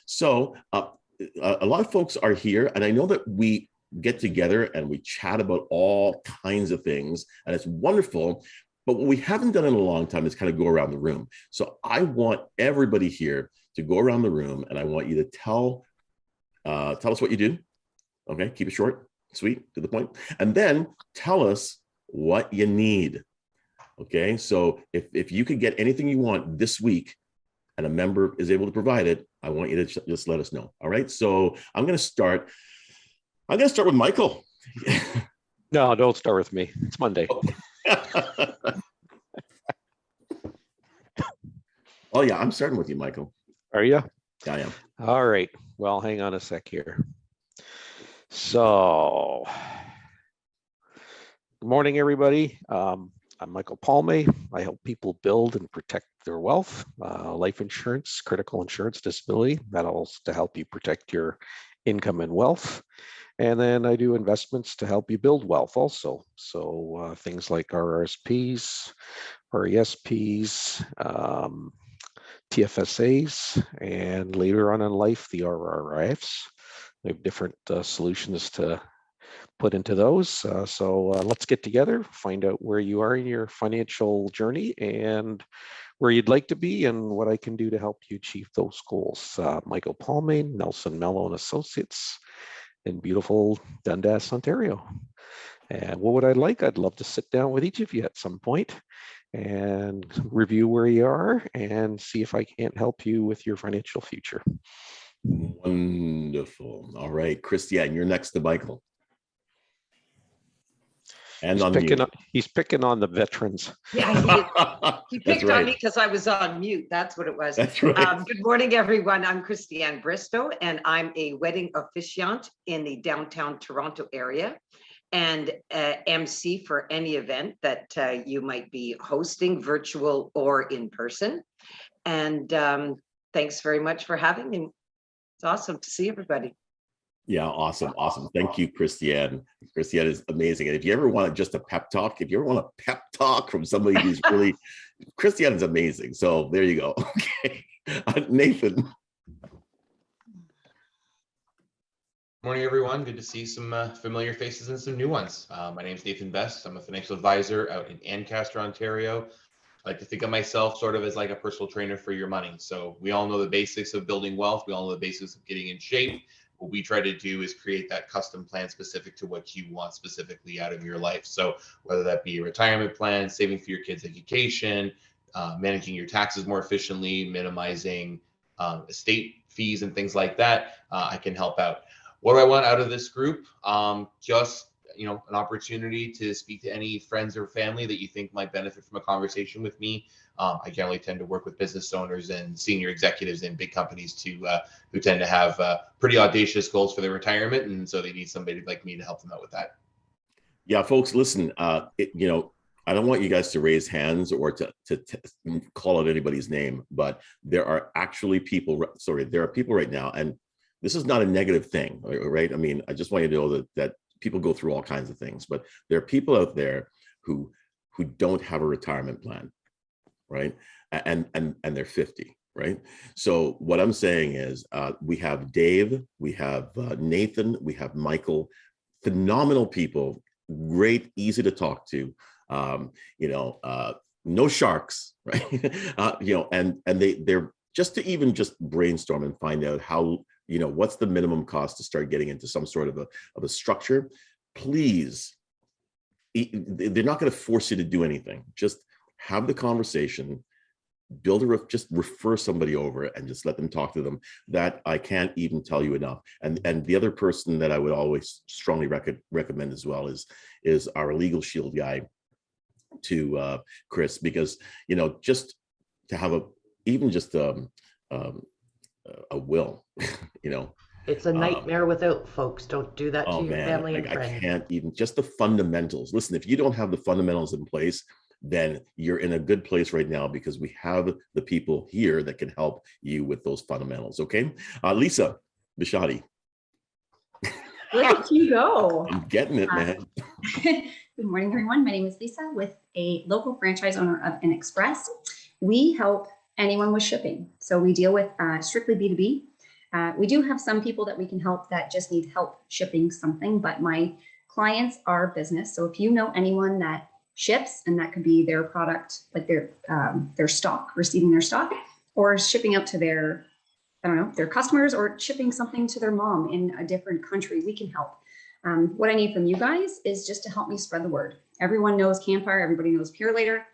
So a lot of folks are here, and I know that we get together and we chat about all kinds of things, and it's wonderful. But what we haven't done in a long time is kind of go around the room. So I want everybody here to go around the room, and I want you to tell us what you do. Okay, keep it short, sweet, to the point, and then tell us what you need. Okay, so if you could get anything you want this week, and a member is able to provide it, I want you to just let us know. All right. So I'm going to start with Michael. No, don't start with me. It's Monday. Oh yeah, I'm starting with you, Michael. Are you? Yeah, I am. All right. Well, hang on a sec here. So, good morning, everybody. I'm Michael Palme. I help people build and protect their wealth, life insurance, critical insurance, disability. That'll to help you protect your income and wealth. And then I do investments to help you build wealth also. So things like RRSPs, RESPs, TFSAs, and later on in life, the RRIFs. We have different solutions to put into those. So let's get together, find out where you are in your financial journey and where you'd like to be and what I can do to help you achieve those goals. Michael Palme, Nelson Mello and Associates in beautiful Dundas, Ontario. And what would I like? I'd love to sit down with each of you at some point and review where you are and see if I can't help you with your financial future. Wonderful. All right, Christiane, you're next to Michael. And he's picking on the veterans. Yeah, he picked on me because I was on mute. That's what it was. That's right. Good morning, everyone. I'm Christiane Bristow, and I'm a wedding officiant in the downtown Toronto area, and MC for any event that you might be hosting, virtual or in person. And thanks very much for having me. It's awesome to see everybody. Yeah, awesome. Thank you, Christiane. Christiane is amazing. And if you ever want just a pep talk, from somebody who's really, Christiane is amazing. So there you go. Okay, Nathan. Morning, everyone. Good to see some familiar faces and some new ones. My name is Nathan Best. I'm a financial advisor out in Ancaster, Ontario. I like to think of myself sort of as like a personal trainer for your money. So we all know the basics of building wealth. We all know the basics of getting in shape. What we try to do is create that custom plan specific to what you want specifically out of your life. So whether that be a retirement plan, saving for your kids' education, managing your taxes more efficiently, minimizing estate fees and things like that, I can help out. What do I want out of this group? Just an opportunity to speak to any friends or family that you think might benefit from a conversation with me. I generally tend to work with business owners and senior executives in big companies who tend to have pretty audacious goals for their retirement, and so they need somebody like me to help them out with that. Yeah, folks, listen. I don't want you guys to raise hands or to call out anybody's name, but there are actually people. There are people right now, and this is not a negative thing, right? I mean, I just want you to know that people go through all kinds of things, but there are people out there who don't have a retirement plan, right? And they're 50, right? So what I'm saying is we have Dave, we have Nathan, we have Michael, phenomenal people, great, easy to talk to, no sharks, right? And they're just to even just brainstorm and find out how, what's the minimum cost to start getting into some sort of a structure. Please, they're not going to force you to do anything. Just have the conversation, just refer somebody over and just let them talk to them. That I can't even tell you enough. And the other person that I would always strongly recommend as well is our Legal Shield guy to Chris, because, just to have a will, It's a nightmare without, folks. Don't do that to your family and friends. I can't even, just the fundamentals. Listen, if you don't have the fundamentals in place, then you're in a good place right now because we have the people here that can help you with those fundamentals. Okay, Lisa Bishadi. Look at you go. I'm getting it, man. Good morning, everyone. My name is Lisa with a local franchise owner of An Express. We help anyone with shipping. So we deal with strictly B2B. We do have some people that we can help that just need help shipping something, but my clients are business. So if you know anyone that ships, and that could be their product, like their stock, receiving their stock, or shipping out to their, I don't know, their customers, or shipping something to their mom in a different country, we can help. What I need from you guys is just to help me spread the word. Everyone knows Campfire, everybody knows Pure Later.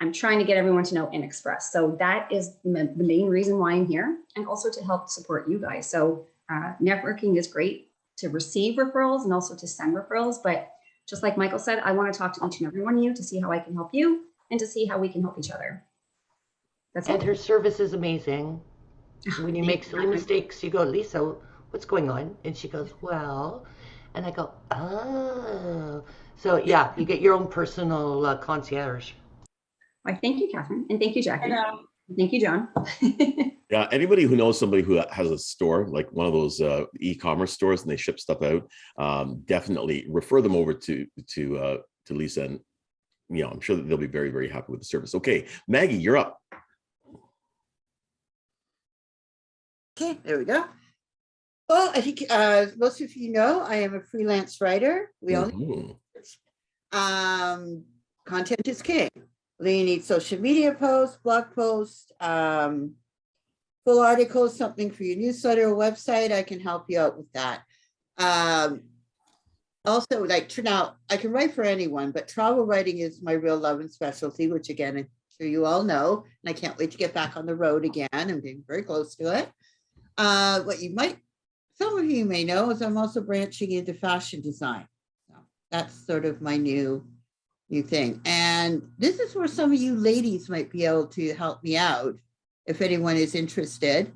I'm trying to get everyone to know An Express. So that is the main reason why I'm here, and also to help support you guys. So networking is great to receive referrals and also to send referrals. But just like Michael said, I want to talk to each and every one of you to see how I can help you and to see how we can help each other. That's And it. her service is amazing. When you make silly mistakes, you go, Lisa, what's going on? And she goes, well, and I go, oh. So yeah, you get your own personal concierge. Why, thank you, Catherine. And thank you, Jackie. Thank you, John. Yeah, anybody who knows somebody who has a store, like one of those e-commerce stores, and they ship stuff out, definitely refer them over to Lisa, and I'm sure that they'll be very, very happy with the service. Okay, Maggie, you're up. Okay, there we go. Well, I think most of you know I am a freelance writer. We all content is king. Then you need social media posts, blog posts, full articles, something for your newsletter or website. I can help you out with that. Also, like now, I can write for anyone, but travel writing is my real love and specialty, which again, I'm sure you all know. And I can't wait to get back on the road again. I'm getting very close to it. Some of you may know is I'm also branching into fashion design. So that's sort of my new thing. And this is where some of you ladies might be able to help me out if anyone is interested.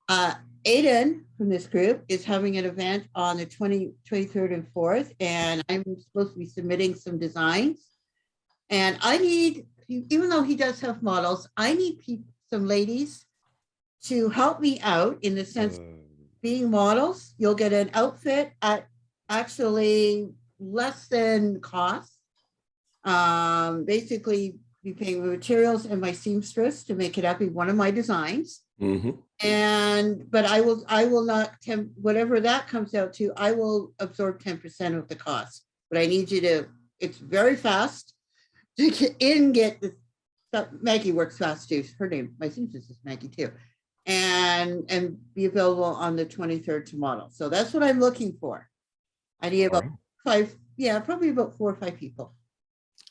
Aiden from this group is having an event on the 23rd and 4th, and I'm supposed to be submitting some designs. And I need, even though he does have models, I need some ladies to help me out in the sense being models. You'll get an outfit at actually less than cost. Basically, be paying the materials and my seamstress to make it up in one of my designs. But I will not whatever that comes out to, I will absorb 10% of the cost. But I need you to, it's very fast to get the stuff. Maggie works fast too. Her name, my seamstress is Maggie too. And be available on the 23rd to model. So that's what I'm looking for. I need about probably about 4 or 5 people.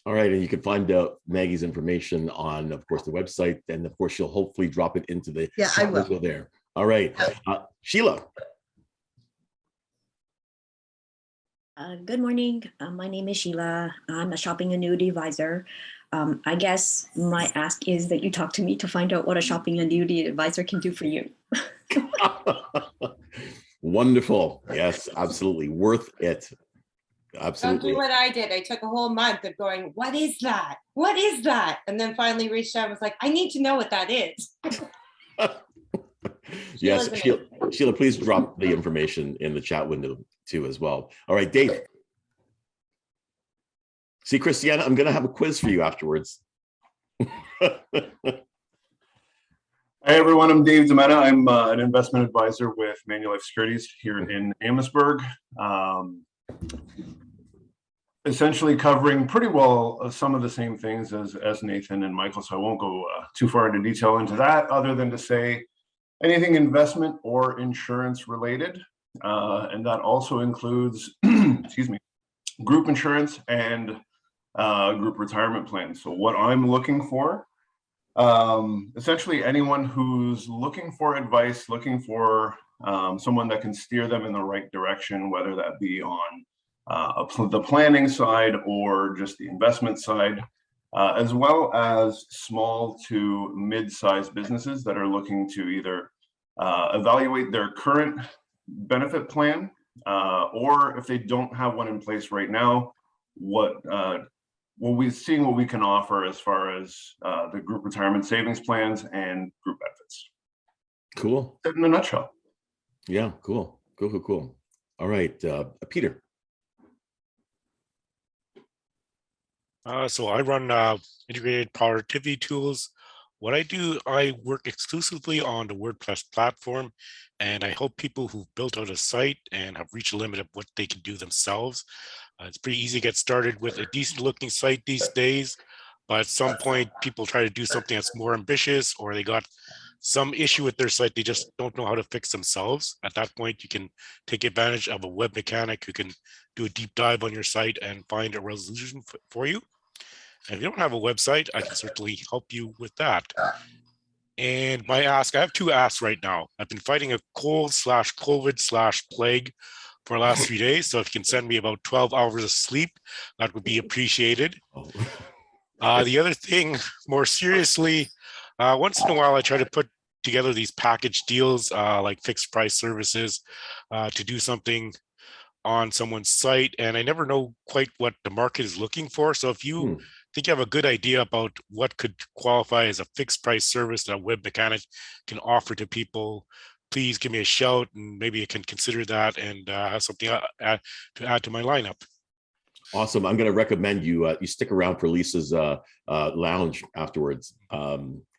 All right, and you can find out Maggie's information on, of course, the website, and of course, she'll hopefully drop it into the I will go there. All right, Sheila. Good morning. My name is Sheila. I'm a shopping annuity advisor. I guess my ask is that you talk to me to find out what a shopping annuity advisor can do for you. Wonderful. Yes, absolutely. Worth it. Absolutely. Don't do what I did. I took a whole month of going, what is that? What is that? And then finally reached out and was like, I need to know what that is. Yes, Sheila, please drop the information in the chat window too as well. All right, Dave. See, Christiana, I'm going to have a quiz for you afterwards. Hi, everyone. I'm Dave Demetta. I'm an investment advisor with Manulife Securities here in Amherstburg. Essentially covering pretty well some of the same things as Nathan and Michael, so I won't go too far into detail into that, other than to say anything investment or insurance related, and that also includes, excuse me, group insurance and group retirement plans. So what I'm looking for, essentially anyone who's looking for advice, looking for someone that can steer them in the right direction, whether that be on the planning side or just the investment side, as well as small to mid-sized businesses that are looking to either evaluate their current benefit plan, or if they don't have one in place right now, what seeing what we can offer as far as the group retirement savings plans and group benefits. Cool. In a nutshell. Yeah, cool. All right, Peter. So I run integrated productivity tools. What I do, I work exclusively on the WordPress platform, and I help people who've built out a site and have reached a limit of what they can do themselves. It's pretty easy to get started with a decent looking site these days, but at some point people try to do something that's more ambitious, or they got some issue with their site they just don't know how to fix themselves. At that point, you can take advantage of a web mechanic who can do a deep dive on your site and find a resolution for you. And if you don't have a website, I can certainly help you with that. And my ask, I have two asks right now. I've been fighting a cold/COVID/plague for the last 3 days. So if you can send me about 12 hours of sleep, that would be appreciated. The other thing, more seriously, once in a while, I try to put together these package deals like fixed price services to do something on someone's site. And I never know quite what the market is looking for. So if you think you have a good idea about what could qualify as a fixed price service that a web mechanic can offer to people, please give me a shout and maybe I can consider that and have something to add to my lineup. Awesome. I'm going to recommend you you stick around for Lisa's lounge afterwards.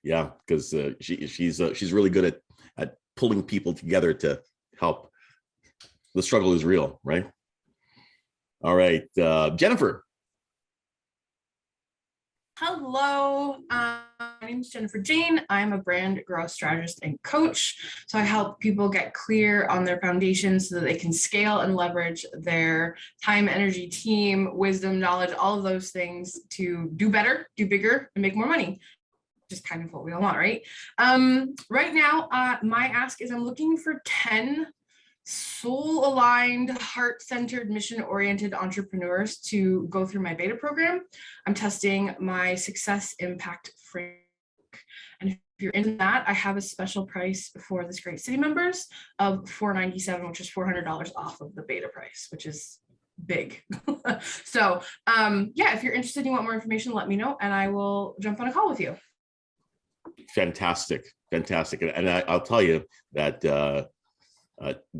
Yeah, because she's really good at pulling people together to help. The struggle is real, right? All right, Jennifer. Hello, my name is Jennifer Jane. I'm a brand growth strategist and coach. So I help people get clear on their foundation so that they can scale and leverage their time, energy, team, wisdom, knowledge, all of those things to do better, do bigger, and make more money. Just kind of what we all want, right? Right now, my ask is I'm looking for 10 soul-aligned, heart-centered, mission-oriented entrepreneurs to go through my beta program. I'm testing my success impact framework. And if you're into that, I have a special price for this Great City members of $497, which is $400 off of the beta price, which is big. So yeah, if you're interested and you want more information, let me know and I will jump on a call with you. Fantastic. And I'll tell you that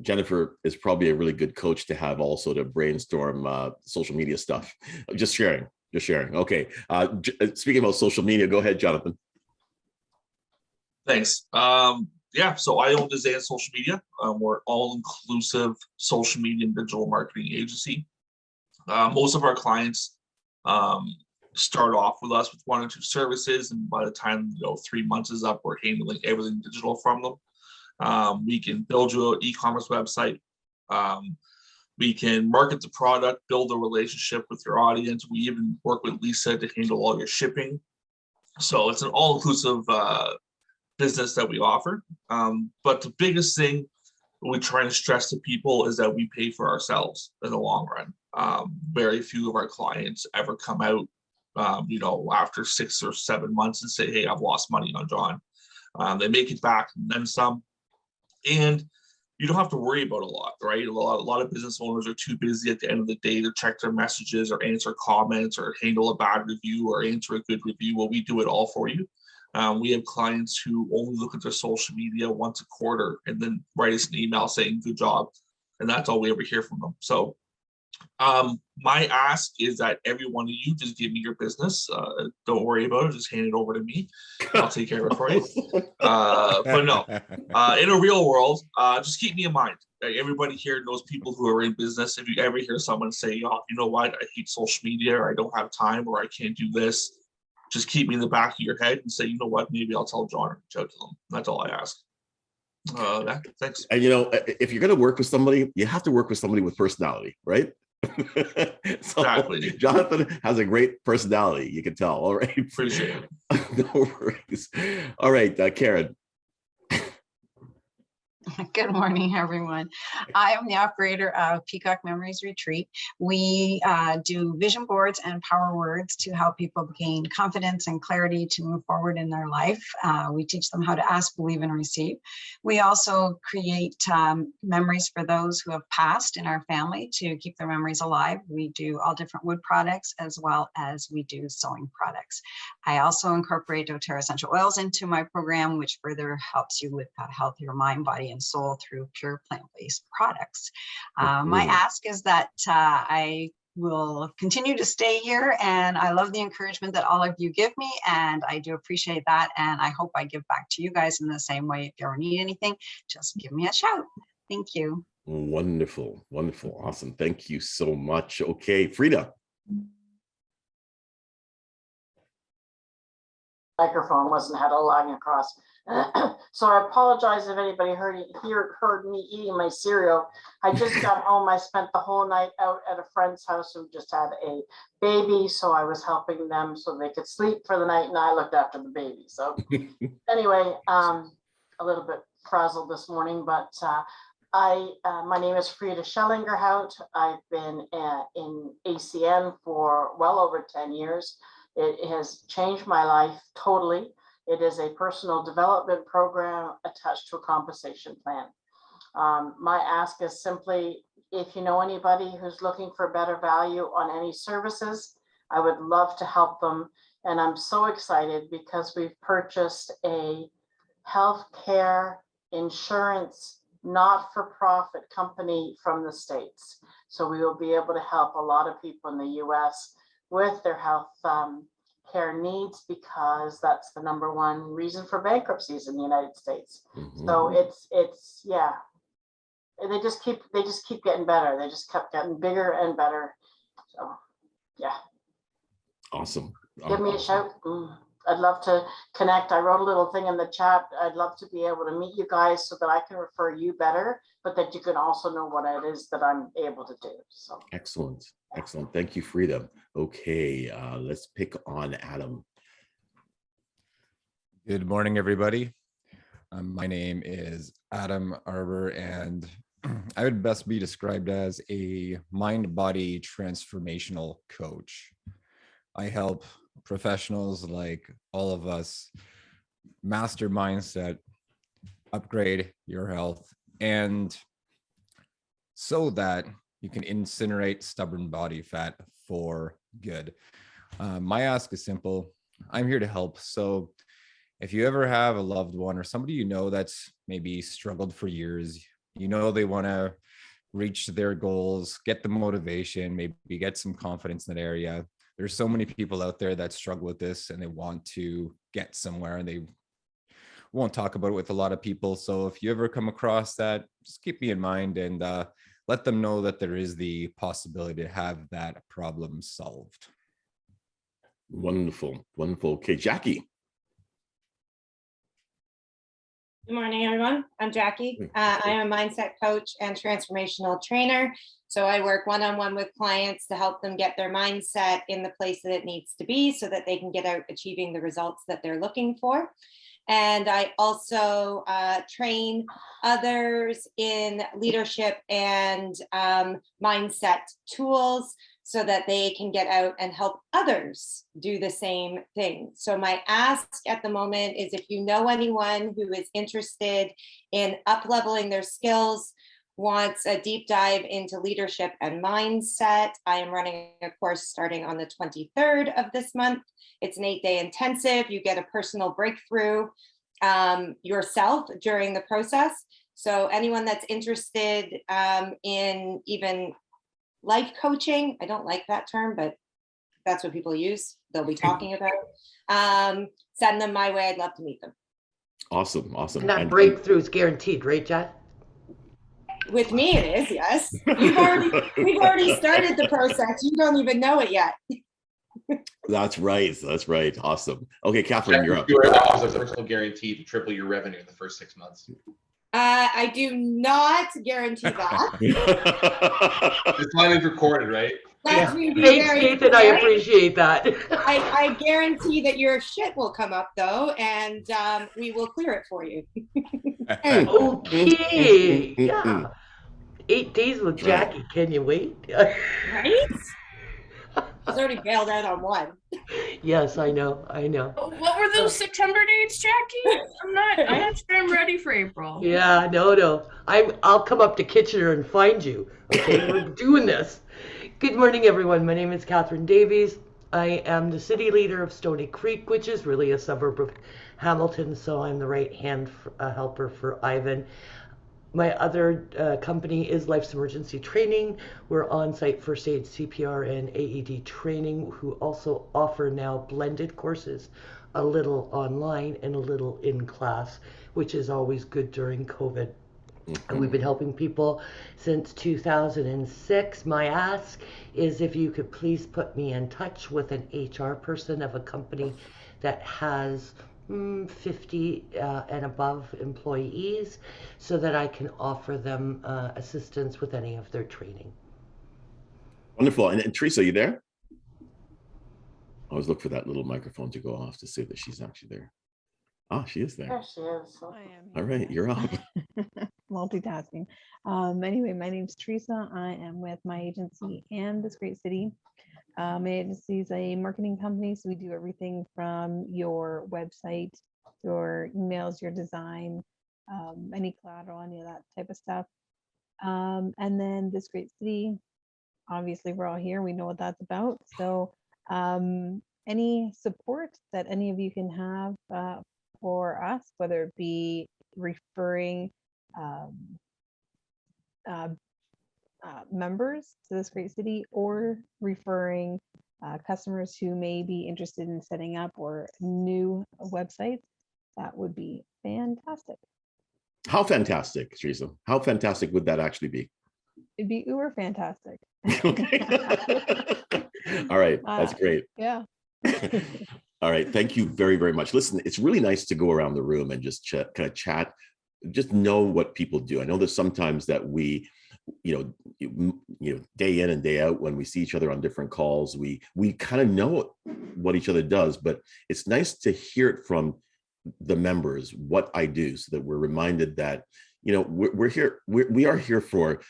Jennifer is probably a really good coach to have also to brainstorm social media stuff. Just sharing. Okay. Speaking about social media, go ahead, Jonathan. Thanks. Yeah, so I own Design Social Media. We're all-inclusive social media and digital marketing agency. Most of our clients start off with us with 1 or 2 services, and by the time 3 months is up, we're handling everything digital from them. We can build you an e-commerce website. We can market the product, build a relationship with your audience. We even work with Lisa to handle all your shipping. So it's an all-inclusive business that we offer. But the biggest thing we try to stress to people is that we pay for ourselves in the long run. Very few of our clients ever come out, after 6 or 7 months and say, hey, I've lost money on John. They make it back and then some. And you don't have to worry about a lot, right? A lot of business owners are too busy at the end of the day to check their messages or answer comments or handle a bad review or answer a good review. Well, we do it all for you. We have clients who only look at their social media once a quarter and then write us an email saying, good job. And that's all we ever hear from them. So my ask is that every one of you just give me your business. Don't worry about it. Just hand it over to me. I'll take care of it for you. But no, in a real world, just keep me in mind. Everybody here knows people who are in business. If you ever hear someone say, oh, you know what, I hate social media, or I don't have time, or I can't do this, just keep me in the back of your head and say, you know what, maybe I'll tell John or reach out to them. That's all I ask. Thanks. And if you're going to work with somebody, you have to work with somebody with personality, right? So exactly. Jonathan has a great personality, you can tell. All right. Appreciate it. No worries. All right, Karen. Good morning, everyone. I am the operator of Peacock Memories Retreat. We do vision boards and power words to help people gain confidence and clarity to move forward in their life. We teach them how to ask, believe, and receive. We also create memories for those who have passed in our family to keep their memories alive. We do all different wood products as well as we do sewing products. I also incorporate doTERRA essential oils into my program, which further helps you with a healthier mind, body, and soul through pure plant-based products. My ask is that I will continue to stay here, and I love the encouragement that all of you give me, and I do appreciate that, and I hope I give back to you guys in the same way. If you ever need anything, just give me a shout. Thank you. Wonderful, wonderful, awesome. Thank you so much. Okay, Frida. Microphone wasn't heading across. So I apologize if anybody heard me eating my cereal. I just got home. I spent the whole night out at a friend's house who just had a baby, so I was helping them so they could sleep for the night, and I looked after the baby. So anyway, a little bit frazzled this morning, but my name is Frida Schellingerhout. I've been in ACN for well over 10 years. It has changed my life totally. It is a personal development program attached to a compensation plan. My ask is simply, if you know anybody who's looking for better value on any services, I would love to help them. And I'm so excited because we've purchased a healthcare insurance not-for-profit company from the States. So we will be able to help a lot of people in the US with their health care needs, because that's the #1 reason for bankruptcies in the United States. So it's yeah, they just keep getting better. They just kept getting bigger and better. So yeah, awesome. Give me a shout. I'd love to connect. I wrote a little thing in the chat. I'd love to be able to meet you guys so that I can refer you better, but that you can also know what it is that I'm able to do. So excellent. Excellent. Thank you, Frida. Okay, let's pick on Adam. Good morning, everybody. My name is Adam Arbor, and I would best be described as a mind-body transformational coach. I help professionals like all of us master mindset, upgrade your health, and so that you can incinerate stubborn body fat for good. My ask is simple. I'm here to help. So if you ever have a loved one or somebody you know that's maybe struggled for years, you know they want to reach their goals, get the motivation, maybe get some confidence in that area. There's so many people out there that struggle with this and they want to get somewhere and they won't talk about it with a lot of people. So if you ever come across that, just keep me in mind and let them know that there is the possibility to have that problem solved. Wonderful, wonderful. Okay, Jackie. Good morning, everyone. I'm Jackie. I am a mindset coach and transformational trainer. So I work one-on-one with clients to help them get their mindset in the place that it needs to be so that they can get out achieving the results that they're looking for. And I also train others in leadership and mindset tools so that they can get out and help others do the same thing. So my ask at the moment is, if you know anyone who is interested in up-leveling their skills, wants a deep dive into leadership and mindset, I am running a course starting on the 23rd of this month. It's an 8-day intensive. You get a personal breakthrough yourself during the process. So anyone that's interested in even life coaching, I don't like that term, but that's what people use, they'll be talking about, send them my way. I'd love to meet them. Awesome, awesome. And that breakthrough is guaranteed, right, Jack? With me, it is, yes. We've already started the process. You don't even know it yet. That's right. That's right. Awesome. Okay, Catherine, you're up. There's a personal guarantee to triple your revenue in the first 6 months. I do not guarantee that. It's not even recorded, right? That's me being Thanks, very Nathan. I appreciate that. I guarantee that your shit will come up though, and we will clear it for you. Okay, yeah. 8 days with Jackie, can you wait? Right? She's already bailed out on one. Yes, I know. What were those September dates, Jackie? I'm not sure I'm ready for April. Yeah, no. I'll come up to Kitchener and find you. Okay, we're doing this. Good morning, everyone. My name is Catherine Davies. I am the city leader of Stony Creek, which is really a suburb of Hamilton, so I'm the right-hand helper for Ivan. My other company is Life's Emergency Training. We're on-site first aid, CPR, and AED training, who also offer now blended courses, a little online and a little in class, which is always good during COVID. And we've been helping people since 2006. My ask is if you could please put me in touch with an HR person of a company that has 50 and above employees, so that I can offer them assistance with any of their training. Wonderful. And Teresa, you there? I always look for that little microphone to go off to see that she's actually there. Ah, she is there. There she is. I am All right, you're up. multitasking. Anyway, my name's Teresa. I am with my agency and This Great City. My agency is a marketing company, so we do everything from your website, your emails, your design, any collateral, any of that type of stuff. And then This Great City, obviously we're all here, we know what that's about. So any support that any of you can have for us, whether it be referring members to This Great City or referring customers who may be interested in setting up or new websites, that would be fantastic. How fantastic, Teresa? How fantastic would that actually be? It'd be uber fantastic. All right, that's great. Yeah. All right, thank you very, very much. Listen, it's really nice to go around the room and just kind of chat, just know what people do. I know there's sometimes that we, day in and day out, when we see each other on different calls, we kind of know what each other does, but it's nice to hear it from the members, what I do, so that we're reminded that, we're here, we are here for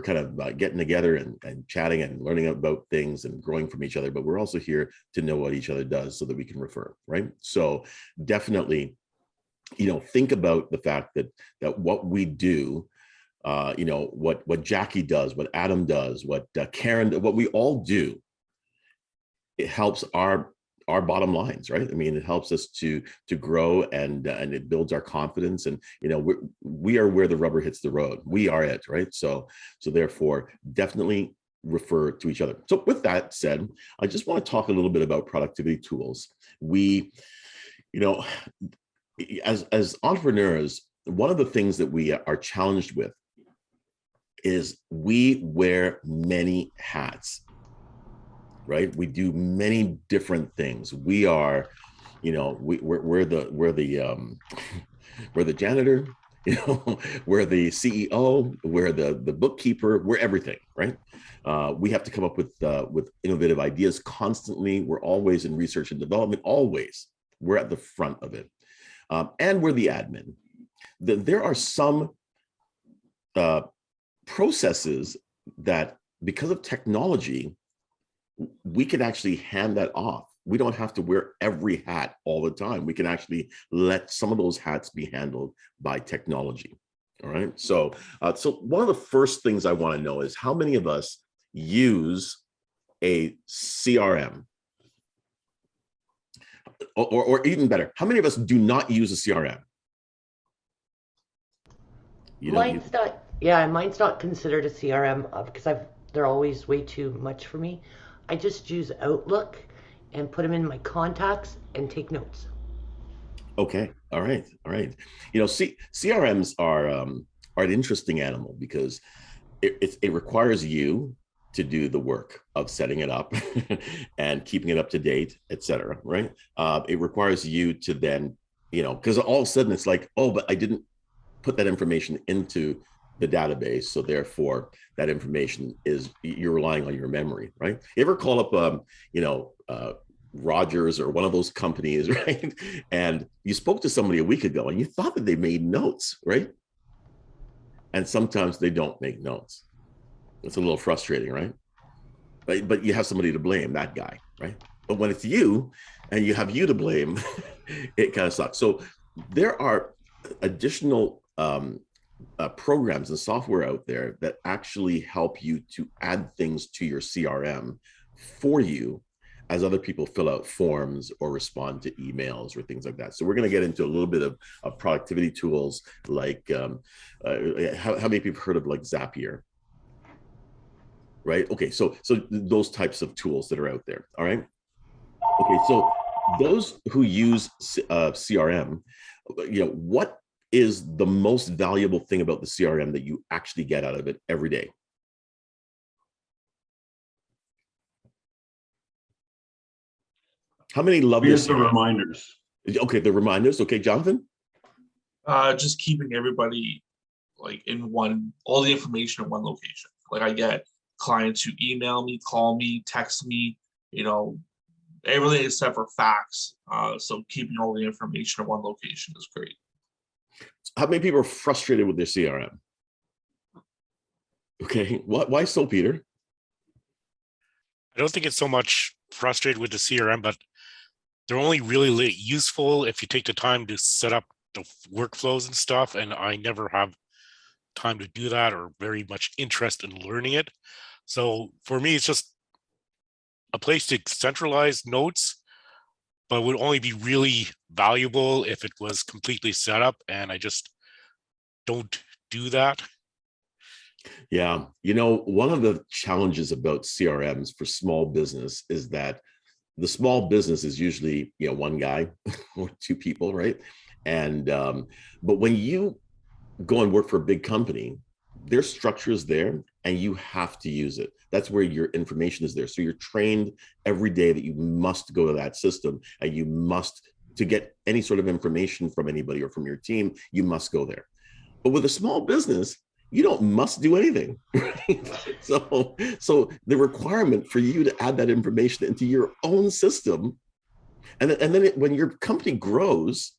kind of getting together and chatting and learning about things and growing from each other, but we're also here to know what each other does so that we can refer, right? So definitely, think about the fact that what we do, what Jackie does, what Adam does, what Karen, what we all do, it helps our bottom lines, right? I mean, it helps us to grow, and it builds our confidence, and we are where the rubber hits the road. We are it, right? So therefore, definitely refer to each other. So with that said, I just want to talk a little bit about productivity tools. We, as entrepreneurs, one of the things that we are challenged with is we wear many hats. Right? We do many different things. We are, we're the janitor, we're the CEO, we're the bookkeeper, we're everything, right? We have to come up with innovative ideas constantly. We're always in research and development, always. We're at the front of it. And we're the admin. There are some processes that, because of technology, we can actually hand that off. We don't have to wear every hat all the time. We can actually let some of those hats be handled by technology. All right. So one of the first things I want to know is how many of us use a CRM? Or even better, how many of us do not use a CRM? Mine's not considered a CRM because they're always way too much for me. I just use Outlook and put them in my contacts and take notes. Okay. All right. CRMs are an interesting animal because it requires you to do the work of setting it up and keeping it up to date, etc. Right? It requires you to then, because all of a sudden it's like, oh, but I didn't put that information into the database, so therefore that information you're relying on your memory, right? You ever call up Rogers or one of those companies, right? And you spoke to somebody a week ago and you thought that they made notes, right? And sometimes they don't make notes. It's a little frustrating, right? But you have somebody to blame, that guy, right? But when it's you and you have you to blame, it kind of sucks. So there are additional programs and software out there that actually help you to add things to your CRM for you as other people fill out forms or respond to emails or things like that. So we're going to get into a little bit of productivity tools like, how many people have heard of like Zapier? Right? Okay, so those types of tools that are out there, all right? Okay, so those who use CRM, what is the most valuable thing about the CRM that you actually get out of it every day? How many love Here's the reminders. Okay, the reminders. Okay, Jonathan? Just keeping everybody like in all the information in one location. Like I get clients who email me, call me, text me, everything except for fax. So keeping all the information in one location is great. How many people are frustrated with their CRM? Okay, why so, Peter? I don't think it's so much frustrated with the CRM, but they're only really useful if you take the time to set up the workflows and stuff. And I never have time to do that or very much interest in learning it. So for me, it's just a place to centralize notes, but would only be really valuable if it was completely set up. And I just don't do that. Yeah, one of the challenges about CRMs for small business is that the small business is usually, one guy or two people, right? And but when you go and work for a big company, their structure is there and you have to use it. That's where your information is there. So you're trained every day that you must go to that system, and you must, to get any sort of information from anybody or from your team, you must go there. But with a small business, you don't must do anything. Right? So the requirement for you to add that information into your own system, and then when your company grows,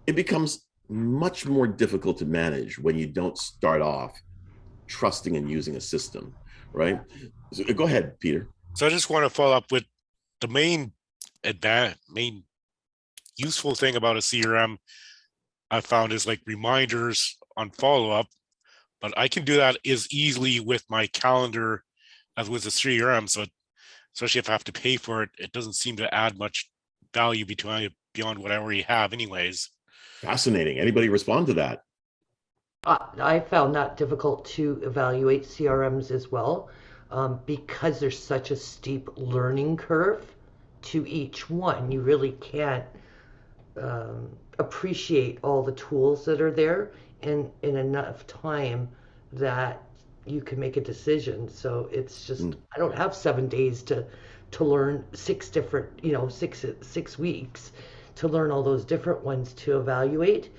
it becomes much more difficult to manage when you don't start off trusting and using a system, right? So go ahead, Peter. So I just want to follow up with the main useful thing about a CRM I found is like reminders on follow-up, but I can do that as easily with my calendar as with the CRM. So especially if I have to pay for it, it doesn't seem to add much value beyond what I already have anyways. Fascinating. Anybody respond to that? I found that difficult to evaluate CRMs as well, because there's such a steep learning curve to each one. You really can't appreciate all the tools that are there in enough time that you can make a decision. So it's just, I don't have 7 days to learn 6 different, 6 weeks to learn all those different ones to evaluate.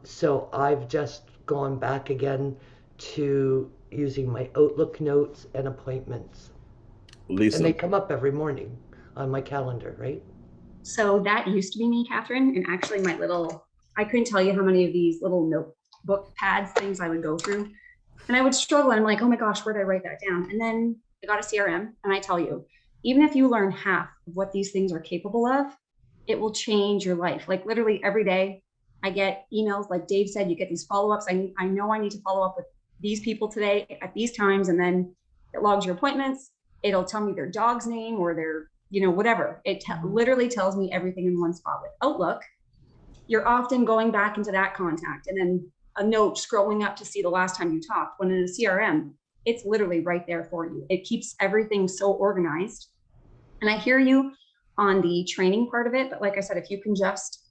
So I've just gone back again to using my Outlook notes and appointments. Lisa. And they come up every morning on my calendar, right? So that used to be me, Catherine, and actually I couldn't tell you how many of these little notebook pads things I would go through. And I would struggle, and I'm like, oh my gosh, where did I write that down? And then I got a CRM, and I tell you, even if you learn half of what these things are capable of, it will change your life. Like literally every day, I get emails, like Dave said, you get these follow-ups. I know I need to follow up with these people today at these times, and then it logs your appointments. It'll tell me their dog's name or their, whatever. It literally tells me everything in one spot. With Outlook, you're often going back into that contact and then a note scrolling up to see the last time you talked. When in a CRM, it's literally right there for you. It keeps everything so organized. And I hear you on the training part of it, but like I said, if you can just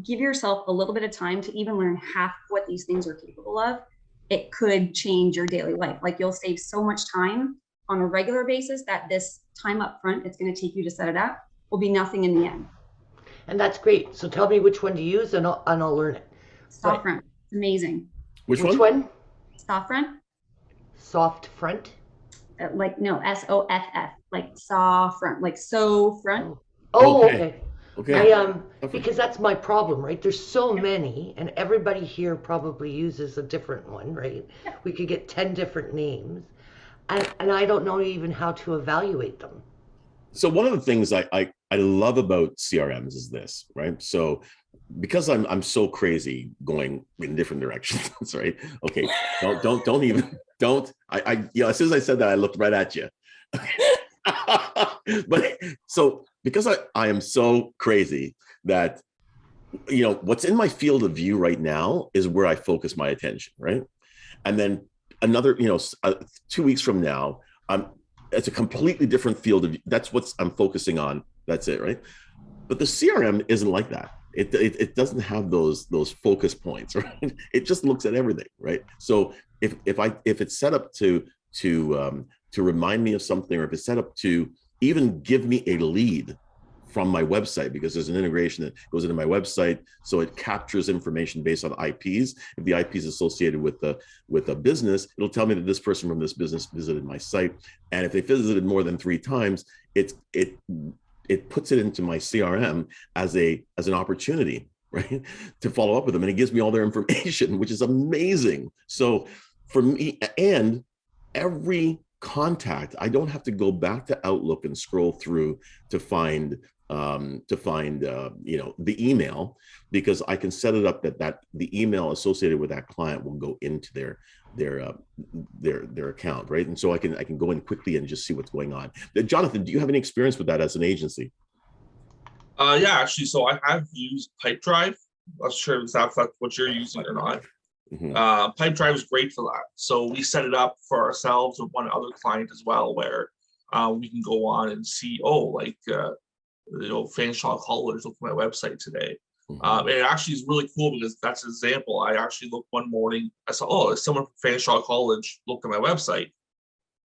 give yourself a little bit of time to even learn half what these things are capable of, it could change your daily life. Like you'll save so much time on a regular basis that this time up front it's going to take you to set it up will be nothing in the end. And that's great. So tell me which one to use and I'll learn it. SoftFront. It's amazing. Which one? SoftFront. Soft front? like no, SOFF, like saw front, like so front. Oh, Okay. okay. Okay. Because that's my problem, right? There's so many, and everybody here probably uses a different one, right? We could get 10 different names, and I don't know even how to evaluate them. So one of the things I love about CRMs is this, right? So because I'm so crazy going in different directions, right? Okay, don't even as soon as I said that, I looked right at you. But so because I am so crazy that what's in my field of view right now is where I focus my attention, right? And then another 2 weeks from now, it's a completely different field of view. That's what I'm focusing on. That's it, right? But the CRM isn't like that. It doesn't have those focus points, right? It just looks at everything, right? So if it's set up to remind me of something, or if it's set up to even give me a lead from my website, because there's an integration that goes into my website, so it captures information based on IPs. If the IP is associated with a business, it'll tell me that this person from this business visited my site, and if they visited more than 3 times, it puts it into my CRM as an opportunity, right, to follow up with them, and it gives me all their information, which is amazing. So for me, and every contact, I don't have to go back to Outlook and scroll through to find the email, because I can set it up that the email associated with that client will go into their account, right? And so I can go in quickly and just see what's going on. Jonathan, do you have any experience with that as an agency? Yeah, actually, so I have used Pipedrive. I'm not sure if that's what you're using or not. Mm-hmm. Pipedrive is great for that. So we set it up for ourselves and one other client as well, where we can go on and see, Fanshawe College looked at my website today. Mm-hmm. And it actually is really cool, because that's an example. I actually looked one morning, I saw, someone from Fanshawe College looked at my website.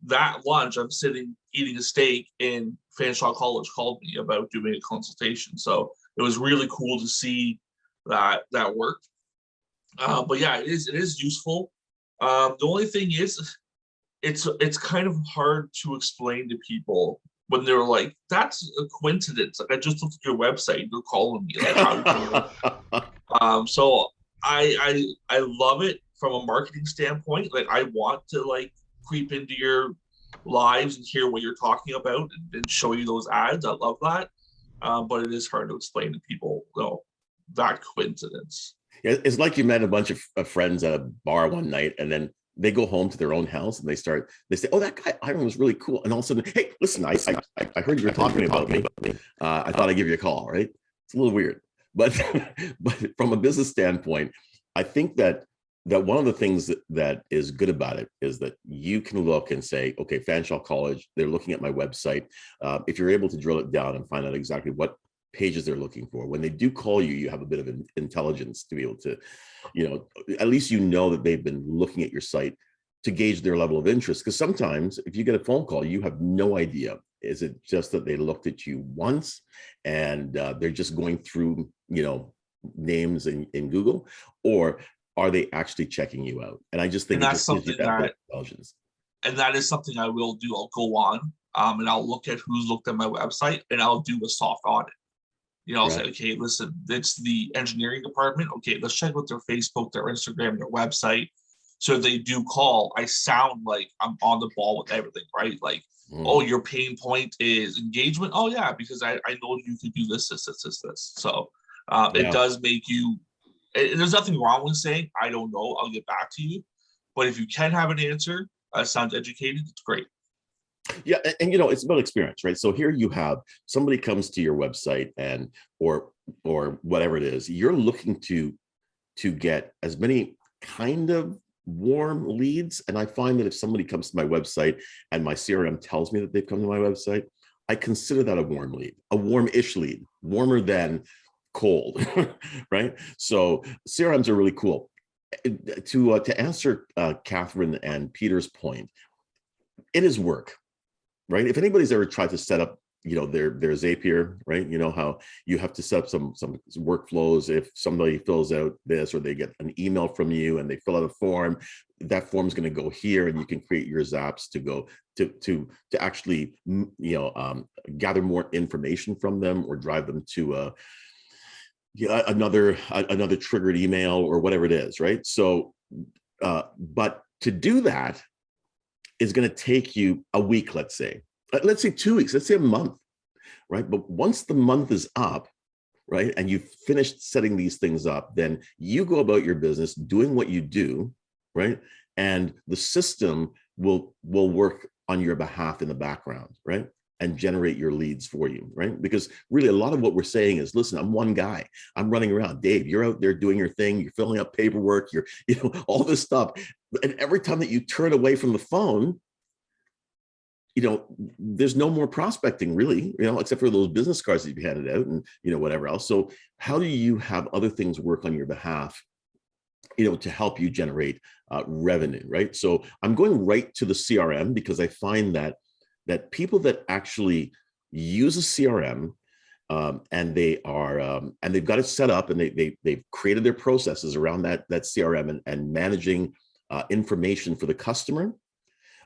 That lunch, I'm sitting eating a steak, and Fanshawe College called me about doing a consultation. So it was really cool to see that worked. But yeah, it is useful. The only thing is, it's kind of hard to explain to people when they're like, "That's a coincidence. Like, I just looked at your website. You're calling me. Like, how do you?" So I love it from a marketing standpoint. Like, I want to creep into your lives and hear what you're talking about and show you those ads. I love that. But it is hard to explain to people, that coincidence. It's like you met a bunch of friends at a bar one night, and then they go home to their own house and they say, "Oh, that guy Ivan was really cool." And all of a sudden, "Hey, listen, I heard you were talking about me. I thought I'd give you a call," right? It's a little weird. But from a business standpoint, I think that one of the things that is good about it is that you can look and say, okay, Fanshawe College, they're looking at my website. If you're able to drill it down and find out exactly what pages they're looking for, when they do call you, you have a bit of intelligence to be able to, at least that they've been looking at your site to gauge their level of interest. Because sometimes if you get a phone call, you have no idea. Is it just that they looked at you once and they're just going through, names in Google, or are they actually checking you out? And I just think that's something that intelligence. And that is something I will do. I'll go on and I'll look at who's looked at my website, and I'll do a soft audit. I'll say, okay, listen, it's the engineering department. Okay, let's check with their Facebook, their Instagram, their website. So if they do call, I sound like I'm on the ball with everything, right? Like, oh, your pain point is engagement. Oh yeah, because I know you could do this. So it does make you, there's nothing wrong with saying, I don't know, I'll get back to you. But if you can have an answer, sounds educated, it's great. Yeah, and it's about experience, right? So here you have somebody comes to your website and or whatever it is, you're looking to get as many kind of warm leads. And I find that if somebody comes to my website and my CRM tells me that they've come to my website, I consider that a warm lead, a warm-ish lead, warmer than cold, right? So CRMs are really cool. To answer Catherine and Peter's point, it is work. Right? If anybody's ever tried to set up there's Zapier, right? You know how you have to set up some workflows. If somebody fills out this, or they get an email from you and they fill out a form, that form is going to go here, and you can create your zaps to go to actually gather more information from them, or drive them to another triggered email or whatever it is, right? So but to do that is going to take you a week, let's say 2 weeks, let's say a month, right? But once the month is up, right, and you've finished setting these things up, then you go about your business doing what you do, right? And the system will work on your behalf in the background, right? And generate your leads for you, right? Because really a lot of what we're saying is, listen, I'm one guy, I'm running around. Dave, you're out there doing your thing, you're filling out paperwork, you're, all this stuff. And every time that you turn away from the phone, there's no more prospecting really, except for those business cards that you handed out and, whatever else. So how do you have other things work on your behalf, to help you generate revenue, right? So I'm going right to the CRM, because I find that people that actually use a CRM and they are and they've got it set up, and they've created their processes around that CRM and managing information for the customer,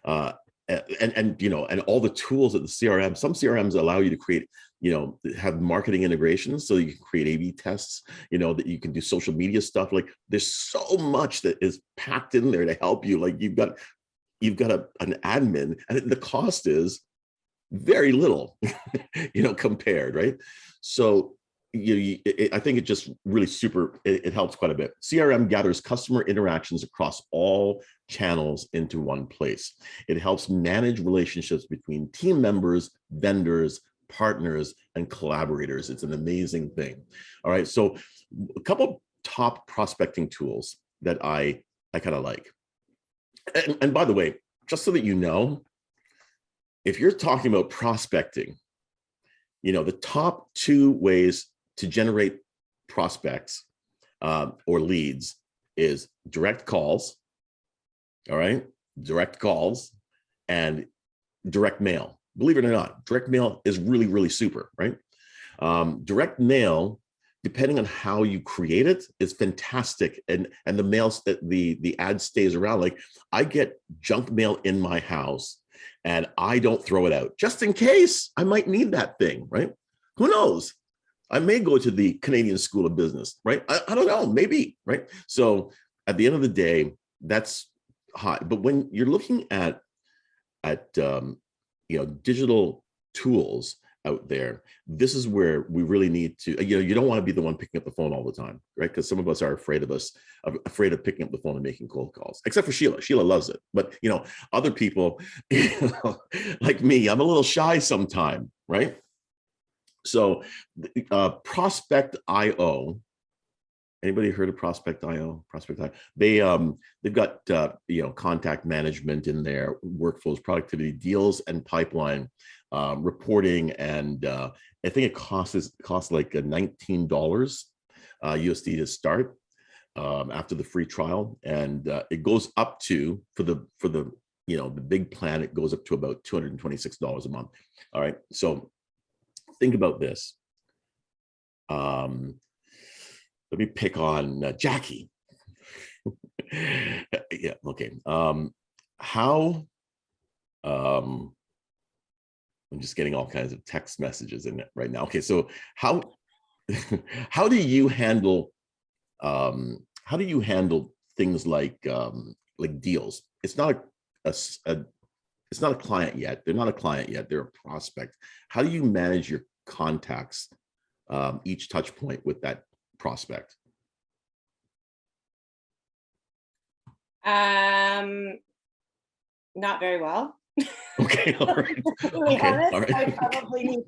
and all the tools of the CRM. Some CRMs allow you to create, have marketing integrations, so you can create A/B tests, that you can do social media stuff. Like there's so much that is packed in there to help you. Like you've got an admin, and the cost is very little, compared, right? So I think it just really it helps quite a bit. CRM gathers customer interactions across all channels into one place. It helps manage relationships between team members, vendors, partners, and collaborators. It's an amazing thing. All right, so a couple top prospecting tools that I kind of like. And by the way, just so that you know, if you're talking about prospecting, the top 2 ways to generate prospects or leads is direct calls, all right? Direct calls and direct mail. Believe it or not, direct mail is really, really super, right? Direct mail, depending on how you create it, is fantastic. And the mails, the ad stays around. Like I get junk mail in my house and I don't throw it out just in case I might need that thing, right? Who knows? I may go to the Canadian School of Business, right? I don't know, maybe, right? So at the end of the day, that's high. But when you're looking at digital tools out there, this is where we really need to, you don't want to be the one picking up the phone all the time, right? Because some of us are afraid of picking up the phone and making cold calls, except for Sheila. Sheila loves it. But, other people, like me, I'm a little shy sometime, right? So Prospect.io, anybody heard of Prospect.io? Prospect.io. They've got contact management in there, workflows, productivity, deals, and pipeline reporting, and I think it costs like $19 USD to start after the free trial, and it goes up to for the big plan, it goes up to about $226 a month. All right, so think about this. Let me pick on Jackie. Yeah, okay. How I'm just getting all kinds of text messages in it right now. Okay, so how do you handle things like deals? It's not it's not a client yet. They're not a client yet. They're a prospect. How do you manage your contacts, each touch point with that prospect? Not very well. Okay, all right. Really Okay, honest, all right. I probably need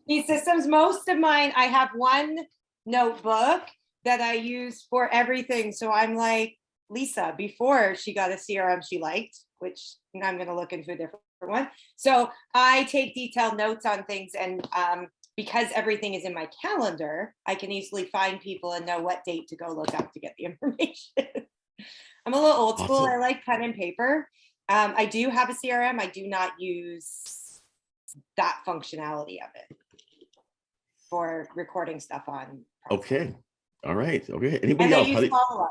these systems. Most of mine, I have one notebook that I use for everything. So I'm like Lisa, before she got a CRM she liked, which I'm going to look into a different one. So I take detailed notes on things, and because everything is in my calendar, I can easily find people and know what date to go look up to get the information. I'm a little old school. Awesome. I like pen and paper. I do have a CRM. I do not use that functionality of it for recording stuff on. Okay. All right. Okay. And Anybody I else? use follow-up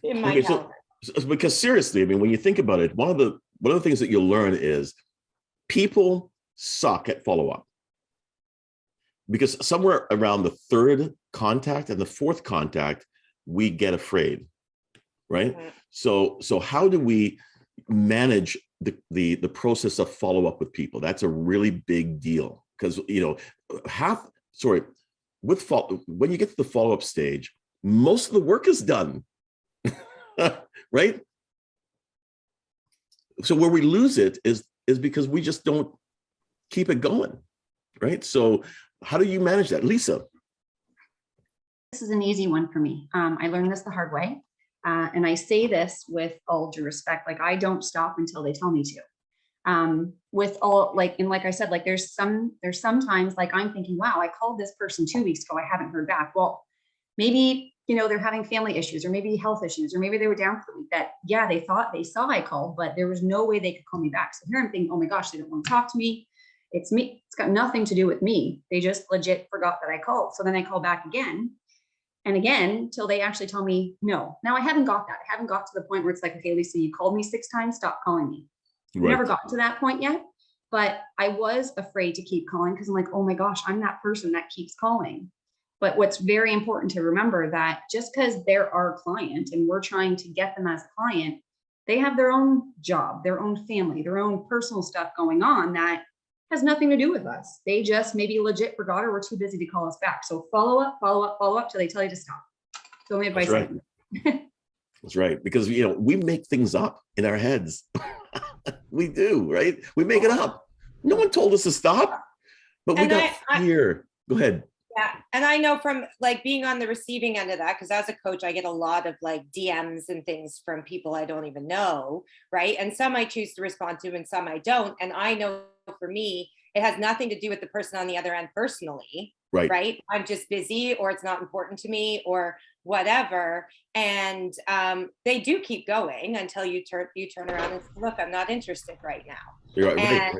in my Okay, calendar. because seriously, I mean, when you think about it, one of the things that you'll learn is people suck at follow-up. Because somewhere around the third contact and the fourth contact, we get afraid, right? Mhm. So how do we manage the process of follow-up with people? That's a really big deal, because when you get to the follow-up stage, most of the work is done. Right? So where we lose it is because we just don't keep it going, right? So how do you manage that, Lisa? This is an easy one for me. I learned this the hard way. And I say this with all due respect, like I don't stop until they tell me to. With all, like I said, like there's sometimes like I'm thinking, wow, I called this person 2 weeks ago, I haven't heard back. Well, maybe, they're having family issues, or maybe health issues, or maybe they were down for the week that, yeah, they saw I called, but there was no way they could call me back. So here I'm thinking, oh my gosh, they don't want to talk to me. It's me. It's got nothing to do with me. They just legit forgot that I called. So then I call back again and again till they actually tell me no. Now I haven't got that. I haven't got to the point where it's like, okay, Lisa, you called me 6 times, stop calling me. Right. Never got to that point yet, but I was afraid to keep calling because I'm like, oh my gosh, I'm that person that keeps calling. But what's very important to remember that just because they're our client and we're trying to get them as a client, they have their own job, their own family, their own personal stuff going on that has nothing to do with us. They just maybe legit forgot or were too busy to call us back. So follow up till they tell you to stop. So my advice. That's right. That's right. Because, we make things up in our heads. We do, right? We make it up. No one told us to stop, but we got fear. Go ahead. Yeah. And I know from like being on the receiving end of that, because as a coach, I get a lot of like DMs and things from people I don't even know. Right. And some I choose to respond to and some I don't. And I know for me, it has nothing to do with the person on the other end personally. Right. Right. I'm just busy, or it's not important to me, or whatever. And they do keep going until you turn around and say, look, I'm not interested right now. You're right.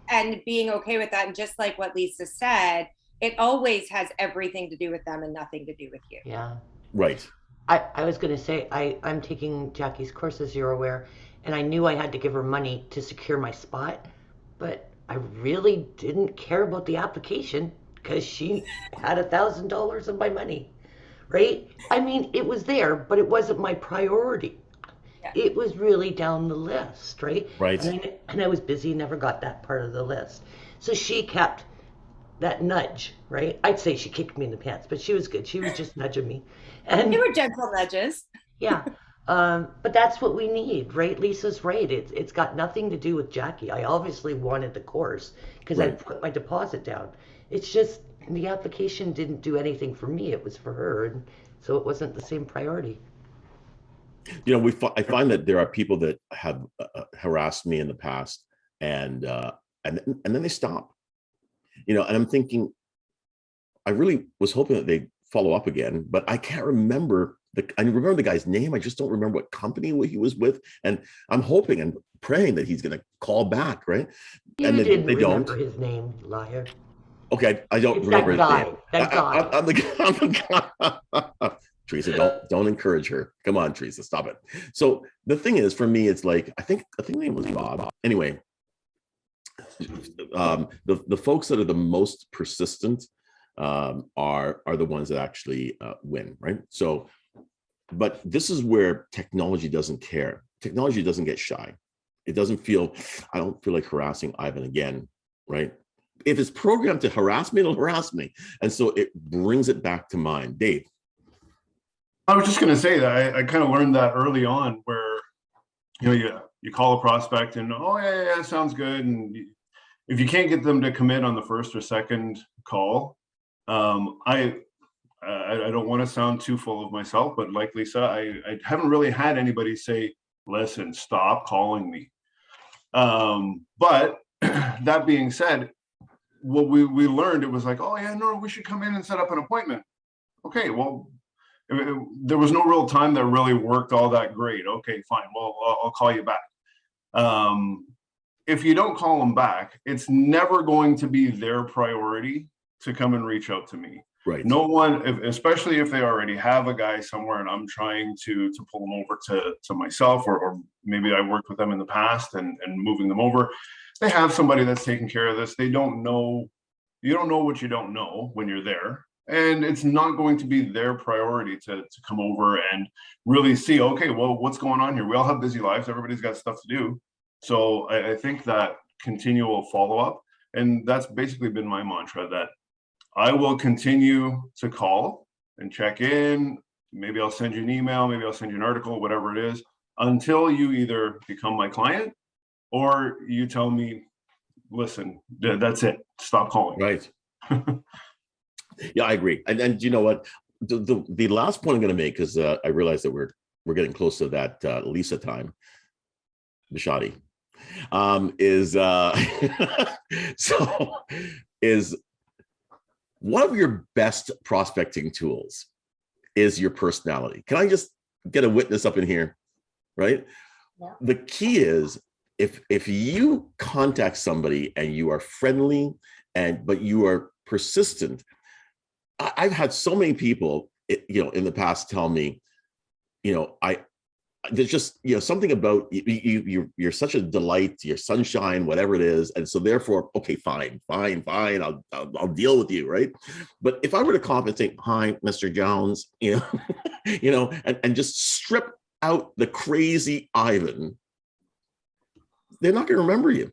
And being okay with that. And just like what Lisa said, it always has everything to do with them and nothing to do with you. Yeah. Right. I was going to say, I'm taking Jackie's course, as you're aware, and I knew I had to give her money to secure my spot, but I really didn't care about the application because she had $1,000 of my money, right? I mean, it was there, but it wasn't my priority. Yeah. It was really down the list, right? Right. And I was busy, never got that part of the list. So she kept that nudge, right? I'd say she kicked me in the pants, but she was good. She was just nudging me. And they were gentle nudges. Yeah. But that's what we need, right? Lisa's right. It's got nothing to do with Jackie. I obviously wanted the course because I put my deposit down. It's just the application didn't do anything for me. It was for her. And so it wasn't the same priority. I find that there are people that have harassed me in the past and then they stop. And I'm thinking, I really was hoping that they'd follow up again, but I can't remember I remember the guy's name. I just don't remember what company he was with. And I'm hoping and praying that he's going to call back, right? You and didn't they remember don't. his name, liar. Okay, I don't It's remember that guy. his name. That guy. I'm the guy. Teresa, don't encourage her. Come on, Teresa, stop it. So the thing is, for me, it's like I think the name was Bob. Anyway, the folks that are the most persistent are the ones that actually win, right? So, but this is where technology doesn't care. Technology doesn't get shy. It doesn't feel, I don't feel like harassing Ivan again, right? If it's programmed to harass me, it'll harass me. And so it brings it back to mind. Dave. I was just going to say that I kind of learned that early on where, you call a prospect and, oh, yeah, sounds good. And if you can't get them to commit on the first or second call, I don't want to sound too full of myself, but like Lisa, I haven't really had anybody say, listen, stop calling me. But that being said, what we learned, it was like, oh yeah, no, we should come in and set up an appointment. Okay, well, there was no real time that really worked all that great. Okay, fine, well, I'll call you back. if you don't call them back, it's never going to be their priority to come and reach out to me. Right. No one, especially if they already have a guy somewhere and I'm trying to pull them over to myself, or maybe I worked with them in the past and moving them over. They have somebody that's taking care of this. They don't know, you don't know what you don't know when you're there. And it's not going to be their priority to come over and really see, okay, well, what's going on here? We all have busy lives. Everybody's got stuff to do. So I think that continual follow-up, and that's basically been my mantra, that I will continue to call and check in. Maybe I'll send you an email, maybe I'll send you an article, whatever it is, until you either become my client or you tell me, listen, that's it, stop calling. Right. Yeah, I agree. And you know what? The last point I'm going to make, because I realize that we're getting close to that Lisa time, Bishadi, is one of your best prospecting tools is your personality. Can I just get a witness up in here? Right? Yeah. The key is if you contact somebody and you are friendly but you are persistent. I've had so many people, in the past tell me, there's just, something about you're such a delight, you're sunshine, whatever it is. And so therefore, okay, fine. I'll deal with you. Right. But if I were to call up and say, hi, Mr. Jones, and just strip out the crazy Ivan, they're not going to remember you.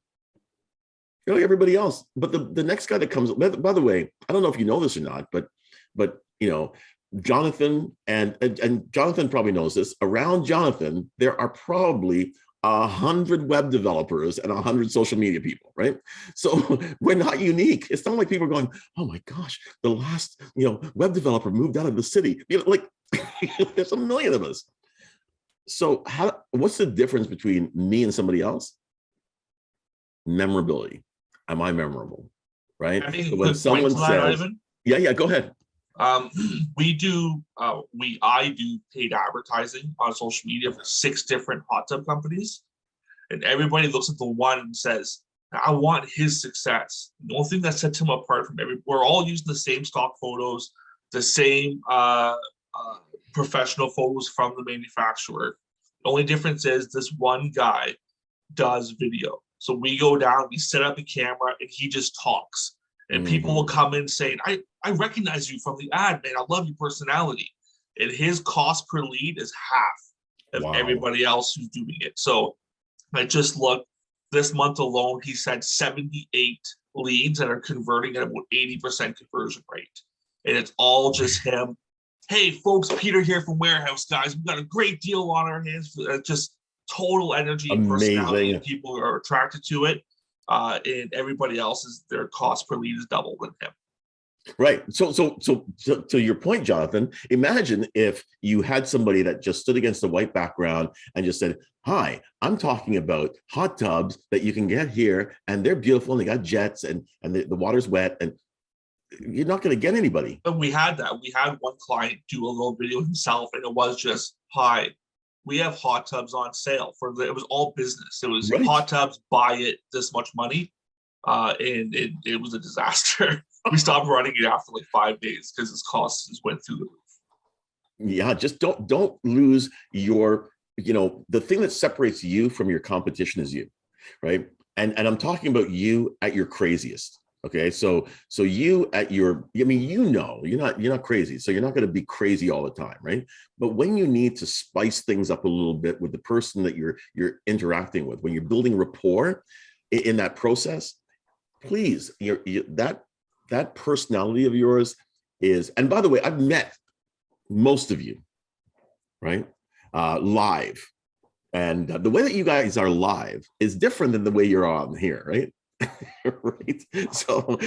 Like everybody else. But the next guy that comes, by the way, I don't know if you know this or not, but Jonathan and Jonathan probably knows this. Around Jonathan, there are probably 100 web developers and 100 social media people, right? So we're not unique. It's not like people are going, oh my gosh, the last web developer moved out of the city. There's a million of us. So what's the difference between me and somebody else? Memorability. Am I memorable? Right? So when someone says, yeah, go ahead. I do paid advertising on social media for 6 different hot tub companies, and everybody looks at the one and says, I want his success. The only thing that sets him apart from we're all using the same stock photos, the same professional photos from the manufacturer. The only difference is this one guy does video. So we go down, we set up a camera, and he just talks. And people will come in saying, I recognize you from the ad, man. I love your personality. And his cost per lead is half of everybody else who's doing it. So I just looked, this month alone, he's had 78 leads that are converting at about 80% conversion rate. And it's all just him. Hey, folks, Peter here from Warehouse, guys. We've got a great deal on our hands. Just total energy and personality, and people are attracted to it. And everybody else their cost per lead is double with him. Right. So to your point, Jonathan, imagine if you had somebody that just stood against a white background and just said, hi, I'm talking about hot tubs that you can get here, and they're beautiful, and they got jets, and the water's wet, and you're not going to get anybody. But we had that. We had one client do a little video himself, and it was just, hi, we have hot tubs on sale it was all business. It was hot tubs, buy it, this much money. And it was a disaster. We stopped running it after like 5 days because its costs just went through the roof. Yeah, just don't lose your, the thing that separates you from your competition is you, right? And I'm talking about you at your craziest. Okay, so you at your, you're not crazy, so you're not going to be crazy all the time, right? But when you need to spice things up a little bit with the person that you're interacting with, when you're building rapport in that process, please, that personality of yours is, and by the way, I've met most of you, right, live, and the way that you guys are live is different than the way you're on here, right? Right. So,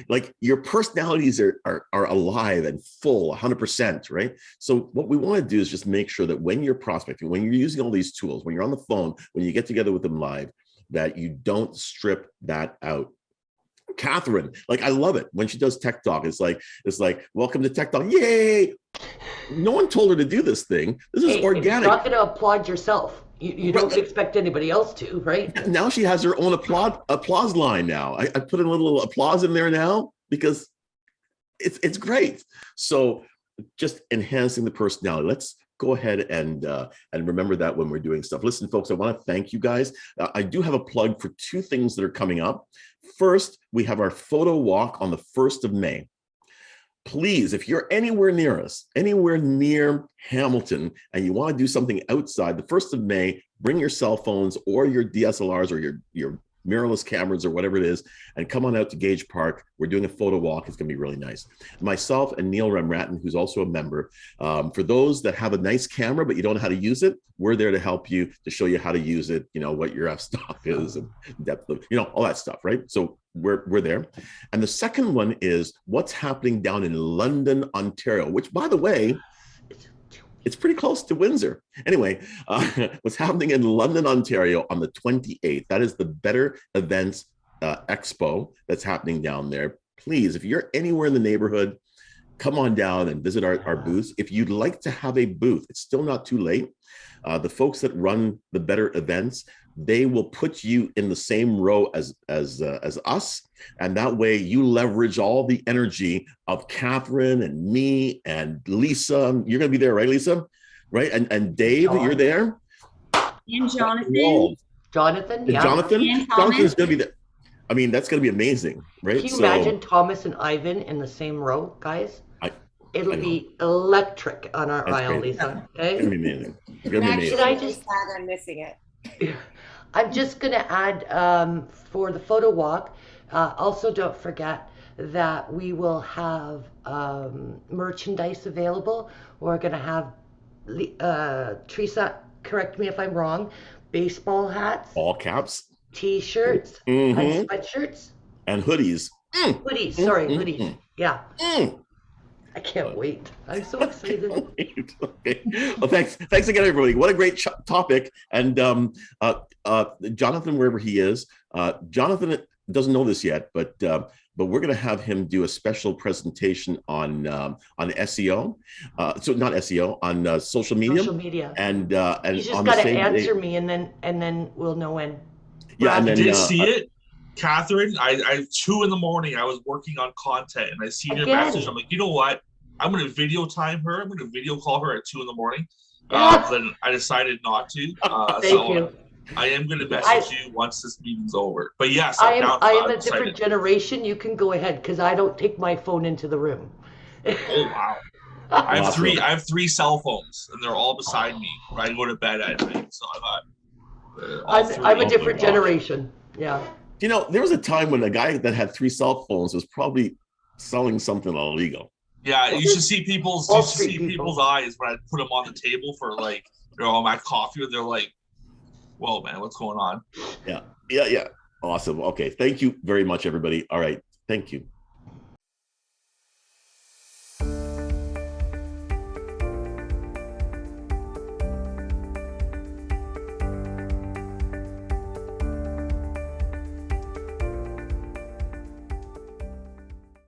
like your personalities are alive and full 100%. Right. So what we want to do is just make sure that when you're prospecting, when you're using all these tools, when you're on the phone, when you get together with them live, that you don't strip that out. Catherine, like, I love it when she does Tech Talk. It's like, welcome to Tech Talk. Yay. No one told her to do this thing. This is organic. You're not going to applaud yourself. You don't expect anybody else to, right? Now she has her own applause line now. I put in a little applause in there now because it's great. So just enhancing the personality. Let's go ahead and remember that when we're doing stuff. Listen, folks, I want to thank you guys. I do have a plug for 2 things that are coming up. First, we have our photo walk on the 1st of May. Please, if you're anywhere near us, anywhere near Hamilton, and you want to do something outside, the 1st of May, bring your cell phones or your DSLRs or your mirrorless cameras or whatever it is, and come on out to Gage Park. We're doing a photo walk. It's going to be really nice. Myself and Neil Remratton, who's also a member, for those that have a nice camera, but you don't know how to use it, we're there to help you, to show you how to use it, what your f-stop is and depth of, all that stuff, right? So we're there. And the second one is what's happening down in London, Ontario, which, by the way, it's pretty close to Windsor. Anyway, what's happening in London, Ontario on the 28th, that is the Better Events Expo that's happening down there. Please, if you're anywhere in the neighborhood, come on down and visit our booths. If you'd like to have a booth, it's still not too late. The folks that run the Better Events, they will put you in the same row as us. And that way you leverage all the energy of Catherine and me and Lisa. You're going to be there, right, Lisa? Right? And Dave, you're there? And Jonathan. Jonathan, yeah. Jonathan? Jonathan's going to be there. I mean, that's going to be amazing, right? Can you imagine Thomas and Ivan in the same row, guys? It'll be electric on our aisle, Lisa. Okay? It's going to be amazing. It's going to be amazing. I'm missing it. I'm just going to add for the photo walk, also don't forget that we will have merchandise available. We're going to have, Teresa, correct me if I'm wrong, baseball hats. All caps. T-shirts and sweatshirts. And hoodies. Hoodies, sorry, hoodies. Yeah. I can't wait. I'm so excited. Okay. Well, thanks again, everybody. What a great topic. And Jonathan, wherever he is, Jonathan doesn't know this yet, but we're going to have him do a special presentation on SEO. So not SEO, on social media. Social media. And you just got to answer me, and then we'll know when. Yeah, and then did see it, Catherine. I 2 a.m. I was working on content, and I seen your message. I'm like, you know what? I'm going to video time her. I'm going to video call her at 2 a.m. Then I decided not to. Thank you. I am going to message you once this meeting's over. But yes, I am a different generation. You can go ahead because I don't take my phone into the room. Oh wow! I have 3 cell phones, and they're all beside me when I go to bed at night. So I'm a different generation. Yeah. There was a time when a guy that had 3 cell phones was probably selling something illegal. Yeah, you should see people's eyes when I put them on the table for my coffee, and they're like, "Whoa, man, what's going on?" Yeah. Awesome. Okay, thank you very much, everybody. All right, thank you.